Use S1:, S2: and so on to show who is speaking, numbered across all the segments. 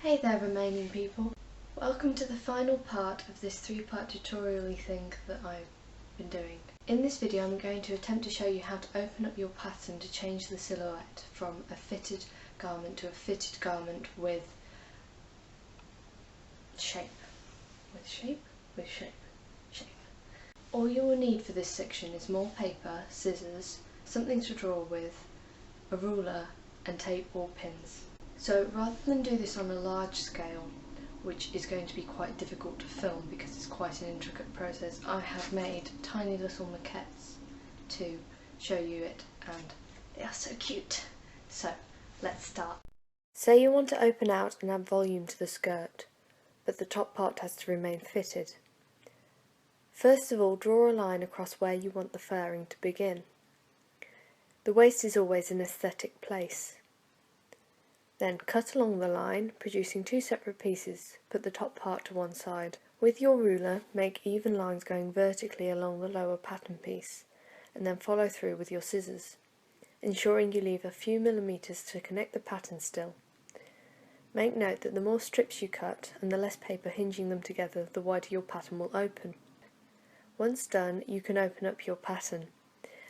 S1: Hey there remaining people. Welcome to the final part of this 3-part tutorial-y thing that I've been doing. In this video I'm going to attempt to show you how to open up your pattern to change the silhouette from a fitted garment to a fitted garment with shape. With shape? With shape. Shape. All you will need for this section is more paper, scissors, something to draw with, a ruler and tape or pins. So rather than do this on a large scale, which is going to be quite difficult to film because it's quite an intricate process, I have made tiny little maquettes to show you it, and they are so cute. So let's start. Say you want to open out and add volume to the skirt, but the top part has to remain fitted. First of all, draw a line across where you want the furring to begin. The waist is always an aesthetic place. Then cut along the line, producing 2 separate pieces. Put the top part to one side. With your ruler, make even lines going vertically along the lower pattern piece, and then follow through with your scissors, ensuring you leave a few millimetres to connect the pattern still. Make note that the more strips you cut and the less paper hinging them together, the wider your pattern will open. Once done, you can open up your pattern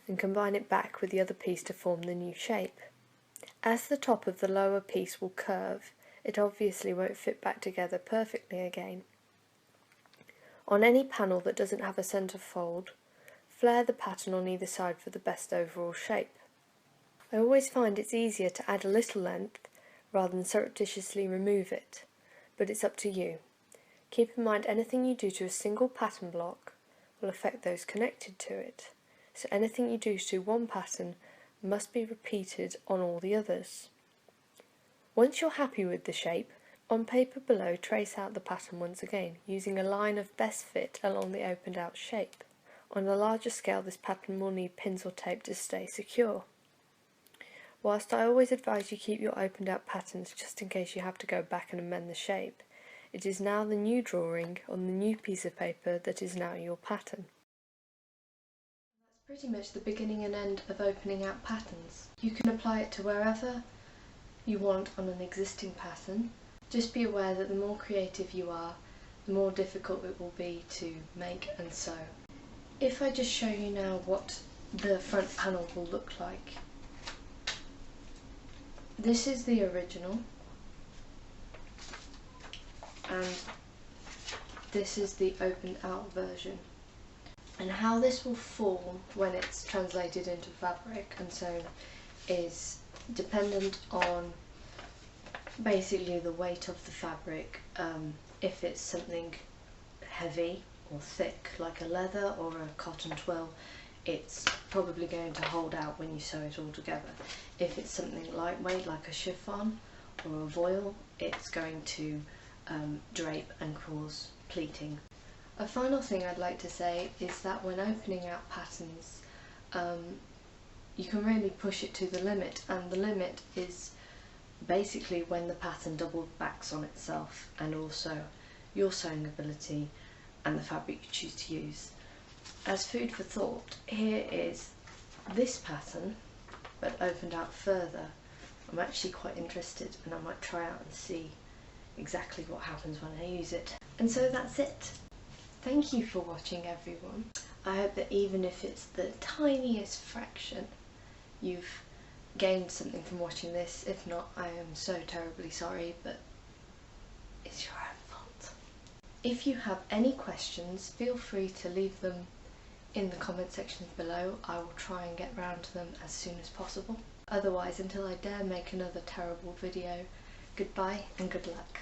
S1: and combine it back with the other piece to form the new shape. As the top of the lower piece will curve, it obviously won't fit back together perfectly again. On any panel that doesn't have a centre fold, flare the pattern on either side for the best overall shape. I always find it's easier to add a little length rather than surreptitiously remove it, but it's up to you. Keep in mind anything you do to a single pattern block will affect those connected to it, so anything you do to one pattern must be repeated on all the others. Once you're happy with the shape, on paper below trace out the pattern once again, using a line of best fit along the opened out shape. On a larger scale this pattern will need pins or tape to stay secure. Whilst I always advise you keep your opened out patterns just in case you have to go back and amend the shape, it is now the new drawing on the new piece of paper that is now your pattern. Pretty much the beginning and end of opening out patterns. You can apply it to wherever you want on an existing pattern. Just be aware that the more creative you are, the more difficult it will be to make and sew. If I just show you now what the front panel will look like. This is the original, and this is the opened out version. And how this will form when it's translated into fabric and sewn is dependent on basically the weight of the fabric. If it's something heavy or thick like a leather or a cotton twill, it's probably going to hold out when you sew it all together. If it's something lightweight like a chiffon or a voile, it's going to drape and cause pleating. A final thing I'd like to say is that when opening out patterns, you can really push it to the limit, and the limit is basically when the pattern double backs on itself, and also your sewing ability and the fabric you choose to use. As food for thought, here is this pattern but opened out further. I'm actually quite interested and I might try out and see exactly what happens when I use it. And so that's it. Thank you for watching everyone. I hope that even if it's the tiniest fraction, you've gained something from watching this. If not, I am so terribly sorry, but it's your own fault. If you have any questions, feel free to leave them in the comment sections below. I will try and get round to them as soon as possible. Otherwise, until I dare make another terrible video, goodbye and good luck.